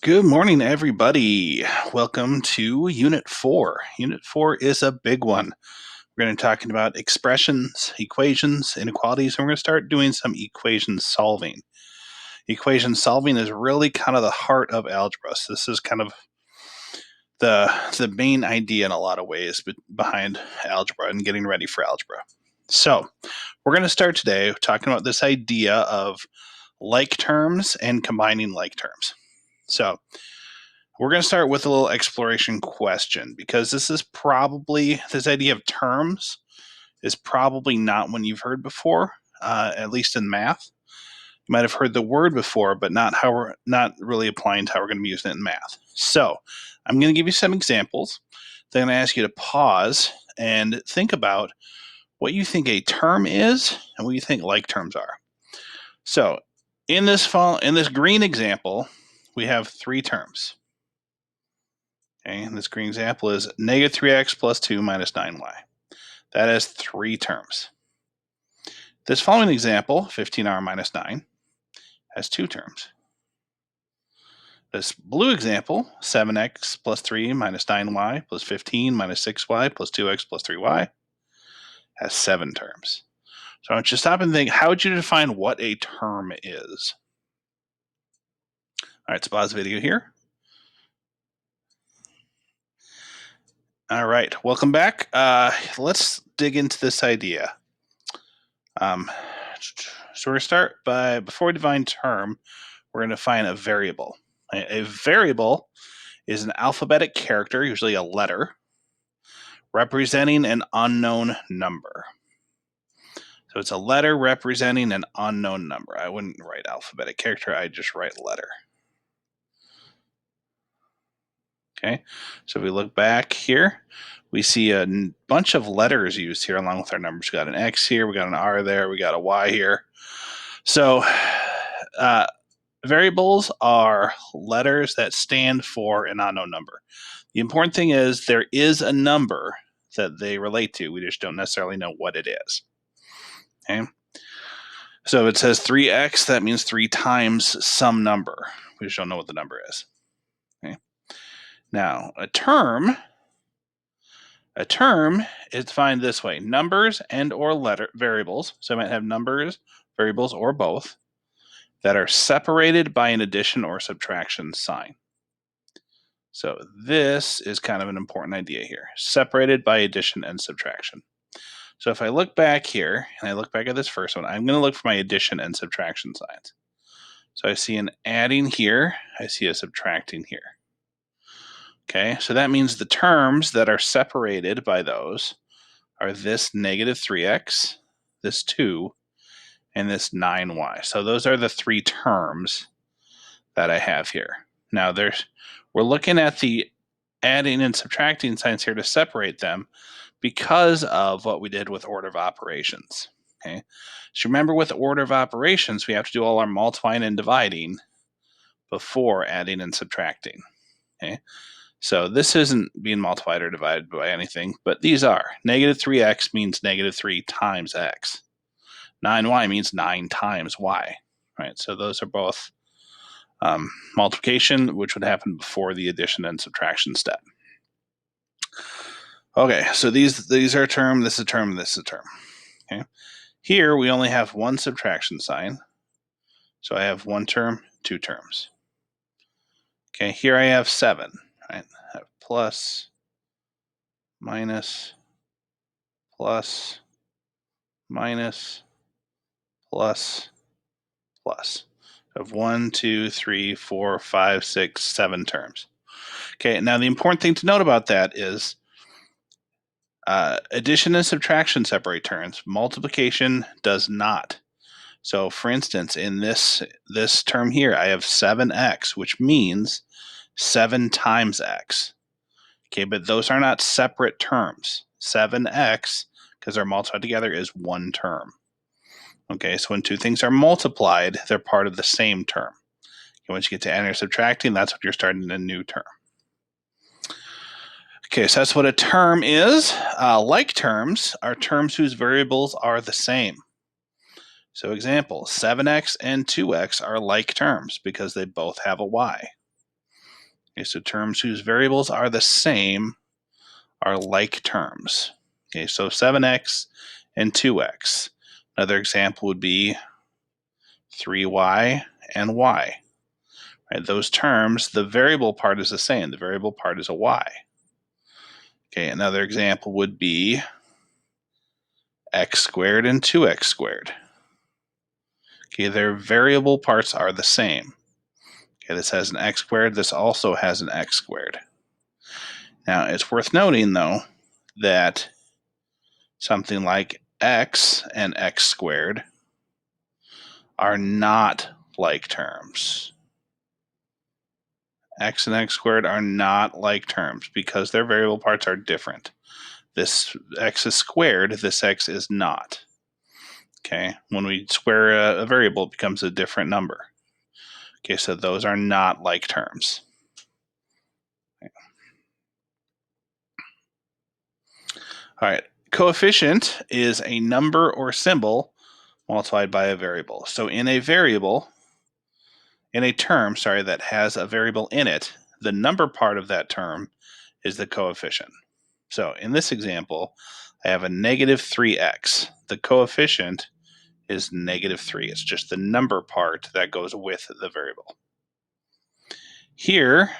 Good morning, everybody. Welcome to Unit 4. Unit 4 is a big one. We're going to be talking about expressions, equations, inequalities, and we're going to start doing some equation solving. Equation solving is really kind of the heart of algebra. So this is kind of the main idea in a lot of ways behind algebra and getting ready for algebra. So we're going to start today talking about this idea of like terms and combining like terms. So we're going to start with a little exploration question because this idea of terms is probably not one you've heard before, at least in math. You might have heard the word before, but not really applying to how we're going to be using it in math. So I'm going to give you some examples. Then I'm going to ask you to pause and think about what you think a term is and what you think like terms are. So in this green example, we have three terms. Okay, and this green example is negative 3x plus 2 minus 9y. That has three terms. This following example, 15r minus 9, has two terms. This blue example, 7x plus 3 minus 9y plus 15 minus 6y plus 2x plus 3y, has seven terms. So I want you to stop and think, how would you define what a term is? All right, so pause the video here. All right, welcome back. Let's dig into this idea. So we're going to start by, before we define term, we're going to define a variable. A variable is an alphabetic character, usually a letter, representing an unknown number. So it's a letter representing an unknown number. I wouldn't write alphabetic character, I'd just write letter. Okay, so if we look back here, we see a bunch of letters used here along with our numbers. We got an X here, we got an R there, we got a Y here. So variables are letters that stand for an unknown number. The important thing is there is a number that they relate to. We just don't necessarily know what it is. Okay. So if it says 3x, that means 3 times some number. We just don't know what the number is. Okay. Now, a term is defined this way: numbers and or letter variables. So I might have numbers, variables, or both that are separated by an addition or subtraction sign. So this is kind of an important idea here: separated by addition and subtraction. So if I look back here and I look back at this first one, I'm going to look for my addition and subtraction signs. So I see an adding here, I see a subtracting here. Okay, so that means the terms that are separated by those are this negative 3x, this 2, and this 9y. So those are the three terms that I have here. Now we're looking at the adding and subtracting signs here to separate them because of what we did with order of operations. Okay, so remember, with order of operations, we have to do all our multiplying and dividing before adding and subtracting. Okay, so this isn't being multiplied or divided by anything, but these are. Negative 3x means negative 3 times x. 9y means 9 times y. Right, so those are both multiplication, which would happen before the addition and subtraction step. Okay, so these are a term, this is a term, this is a term. Okay, here we only have one subtraction sign. So I have one term, two terms. Okay, here I have 7. Right, I have plus, minus, plus, minus, plus, plus. I have 1, 2, 3, 4, 5, 6, 7 terms. Okay, now the important thing to note about that is addition and subtraction separate terms. Multiplication does not. So for instance, in this term here, I have 7x, which means 7 times x. Okay, but those are not separate terms. 7x, because they're multiplied together, is one term. Okay, so when two things are multiplied, they're part of the same term. Okay, once you get to adding or subtracting, that's when you're starting a new term. Okay, so that's what a term is. Like terms are terms whose variables are the same. So example, 7x and 2x are like terms because they both have a y. Okay, so terms whose variables are the same are like terms. Okay, so 7x and 2x. Another example would be 3y and y. Right, those terms, the variable part is the same. The variable part is a y. Okay, another example would be x squared and 2x squared. Okay, their variable parts are the same. Okay, this has an x squared. This also has an x squared. Now, it's worth noting, though, that something like x and x squared are not like terms. X and x squared are not like terms because their variable parts are different. This x is squared, this x is not. Okay, when we square a variable, it becomes a different number. Okay, so those are not like terms. Okay. All right, coefficient is a number or symbol multiplied by a variable. So in a variable, in a term, that has a variable in it, the number part of that term is the coefficient. So in this example, I have a negative 3x. The coefficient is negative 3. It's just the number part that goes with the variable. Here,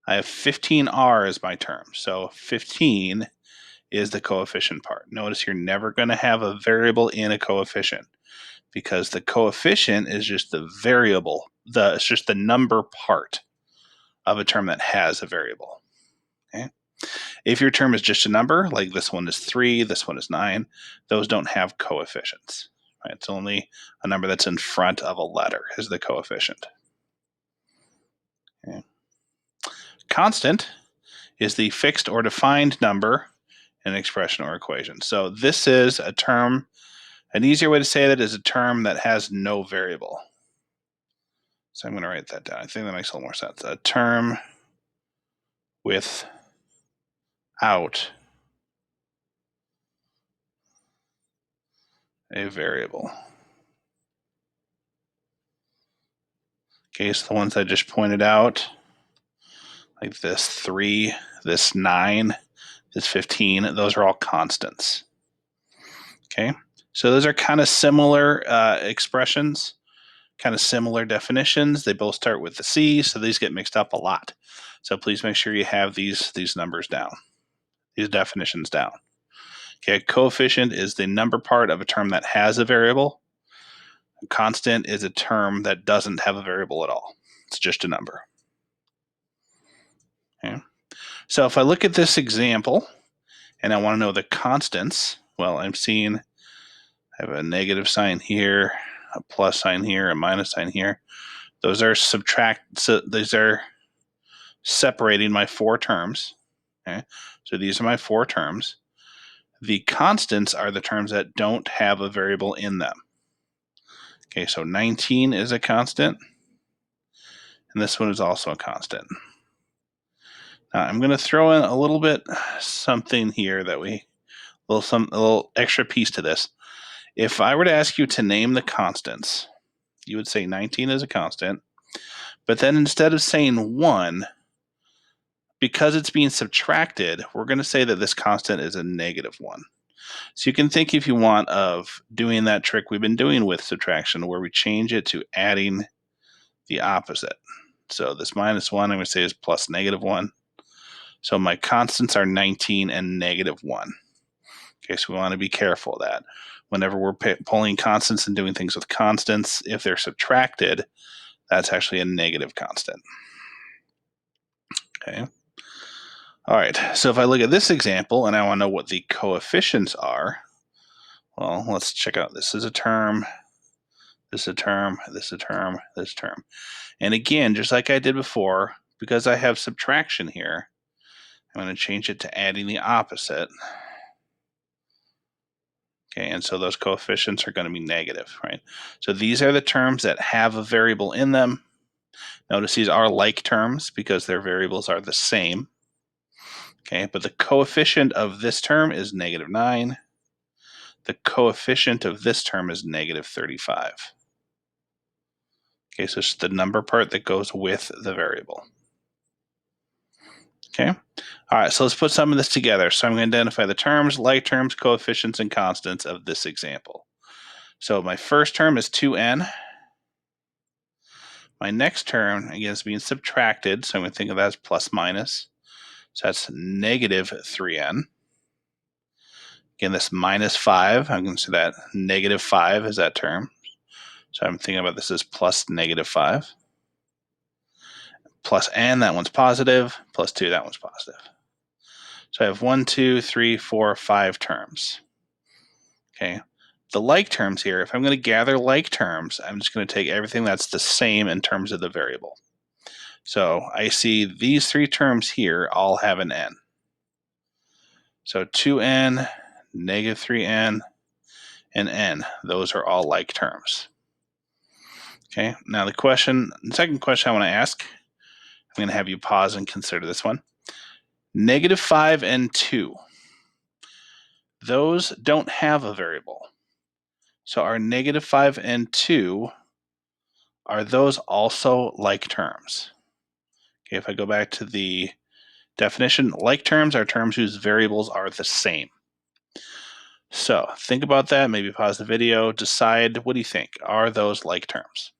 I have 15r as my term. So 15 is the coefficient part. Notice you're never going to have a variable in a coefficient because the coefficient is just the variable. It's just the number part of a term that has a variable. Okay? If your term is just a number, like this one is 3, this one is 9, those don't have coefficients. Right? It's only a number that's in front of a letter is the coefficient. Okay. Constant is the fixed or defined number in an expression or equation. So this is a term, an easier way to say that is a term that has no variable. So I'm going to write that down. I think that makes a little more sense. A term without a variable. Okay, so the ones I just pointed out, like this 3, this 9, this 15, those are all constants. Okay, so those are kind of similar expressions, kind of similar definitions. They both start with the C, so these get mixed up a lot. So please make sure you have these numbers down, these definitions down. Okay, coefficient is the number part of a term that has a variable. A constant is a term that doesn't have a variable at all. It's just a number. Okay. So if I look at this example and I want to know the constants, well, I'm seeing I have a negative sign here, a plus sign here, a minus sign here. Those are these are separating my 4 terms. Okay. So these are my 4 terms. The constants are the terms that don't have a variable in them. Okay, so 19 is a constant, and this one is also a constant. Now I'm going to throw in a little bit something here that a little extra piece to this. If I were to ask you to name the constants, you would say 19 is a constant, but then instead of saying 1, because it's being subtracted, we're going to say that this constant is a negative 1. So you can think, if you want, of doing that trick we've been doing with subtraction, where we change it to adding the opposite. So this minus 1, I'm going to say, is plus negative 1. So my constants are 19 and negative 1. Okay, so we want to be careful of that. Whenever we're pulling constants and doing things with constants, if they're subtracted, that's actually a negative constant. Okay. All right, so if I look at this example and I want to know what the coefficients are, well, let's check out. This is a term, this is a term, this is a term, this is a term. And again, just like I did before, because I have subtraction here, I'm going to change it to adding the opposite. Okay, and so those coefficients are going to be negative, right? So these are the terms that have a variable in them. Notice these are like terms because their variables are the same. Okay, but the coefficient of this term is negative 9. The coefficient of this term is negative 35. Okay, so it's the number part that goes with the variable. Okay. All right, so let's put some of this together. So I'm going to identify the terms, like terms, coefficients, and constants of this example. So my first term is 2n. My next term, again, is being subtracted, so I'm going to think of that as plus minus. So that's negative 3n. Again, this minus 5, I'm going to say that negative 5 is that term. So I'm thinking about this as plus negative 5. Plus n, that one's positive. Plus 2, that one's positive. So I have 1, 2, 3, 4, 5 terms. Okay. The like terms here, if I'm going to gather like terms, I'm just going to take everything that's the same in terms of the variable. So I see these 3 terms here all have an n. So 2n, negative 3n, and n. Those are all like terms. Okay, now the second question I want to ask, I'm going to have you pause and consider this one. Negative 5 and 2. Those don't have a variable. So are negative 5 and 2, are those also like terms? Okay, if I go back to the definition, like terms are terms whose variables are the same. So think about that, maybe pause the video, decide, what do you think? Are those like terms?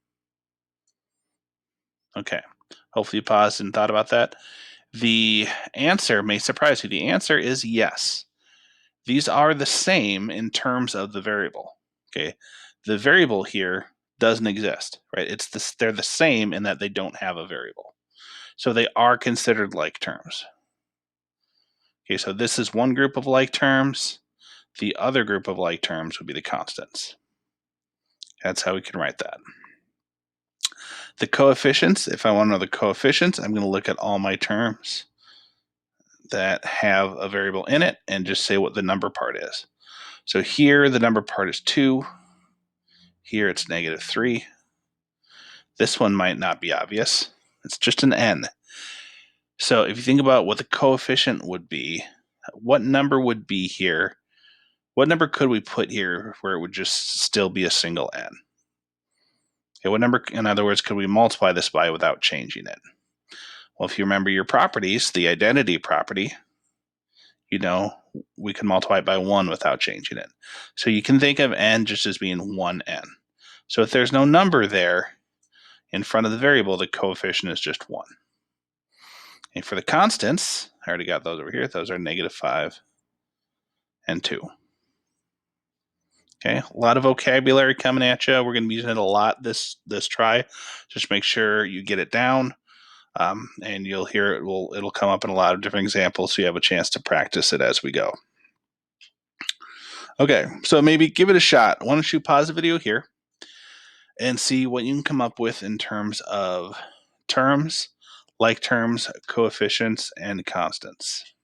Okay, hopefully you paused and thought about that. The answer may surprise you. The answer is yes. These are the same in terms of the variable. Okay, the variable here doesn't exist, right? They're the same in that they don't have a variable. So they are considered like terms. Okay, so this is one group of like terms. The other group of like terms would be the constants. That's how we can write that. The coefficients, if I want to know the coefficients, I'm going to look at all my terms that have a variable in it and just say what the number part is. So here the number part is 2. Here it's negative 3. This one might not be obvious. It's just an n. So if you think about what the coefficient would be, what number would be here? What number could we put here where it would just still be a single n? Okay, what number, in other words, could we multiply this by without changing it? Well, if you remember your properties, the identity property, we can multiply it by 1 without changing it. So you can think of n just as being 1n. So if there's no number there in front of the variable, the coefficient is just 1. And for the constants, I already got those over here. Those are negative 5 and 2. Okay, a lot of vocabulary coming at you. We're going to be using it a lot this try. Just make sure you get it down, and you'll hear it. It'll come up in a lot of different examples, so you have a chance to practice it as we go. Okay, so maybe give it a shot. Why don't you pause the video here and see what you can come up with in terms of terms, like terms, coefficients, and constants.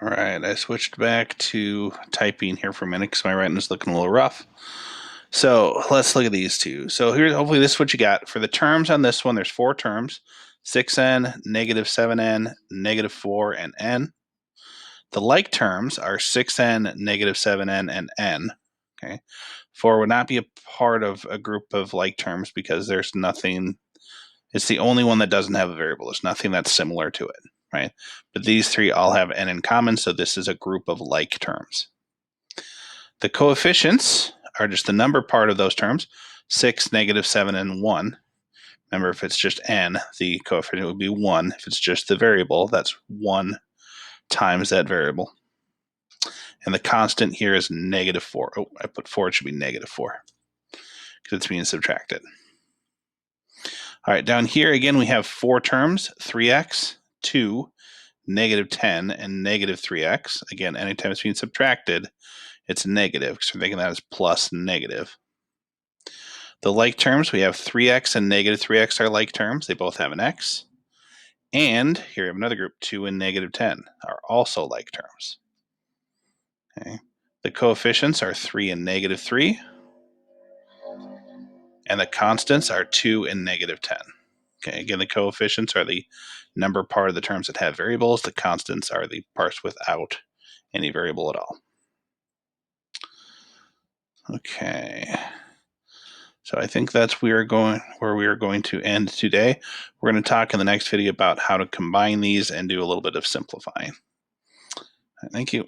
All right, I switched back to typing here for a minute because my writing is looking a little rough. So let's look at these two. So here, hopefully this is what you got. For the terms on this one, there's 4 terms, 6n, negative 7n, negative 4, and n. The like terms are 6n, negative 7n, and n. Okay, 4 would not be a part of a group of like terms because there's nothing, it's the only one that doesn't have a variable. There's nothing that's similar to it, right? But these 3 all have n in common, so this is a group of like terms. The coefficients are just the number part of those terms, 6, negative 7, and 1. Remember, if it's just n, the coefficient would be 1. If it's just the variable, that's 1 times that variable. And the constant here is negative 4. Oh, I put 4, it should be negative 4 because it's being subtracted. All right, down here again we have 4 terms, 3x, 2, negative 10, and negative 3x. Again, anytime it's being subtracted, it's negative because we're thinking that as plus negative. The like terms, we have 3x and negative 3x are like terms. They both have an x. And here we have another group, 2 and negative 10 are also like terms. Okay. The coefficients are 3 and negative 3. And the constants are 2 and negative 10. Okay, again, the coefficients are the number part of the terms that have variables. The constants are the parts without any variable at all. Okay. So I think that's where we are going to end today. We're going to talk in the next video about how to combine these and do a little bit of simplifying. Thank you.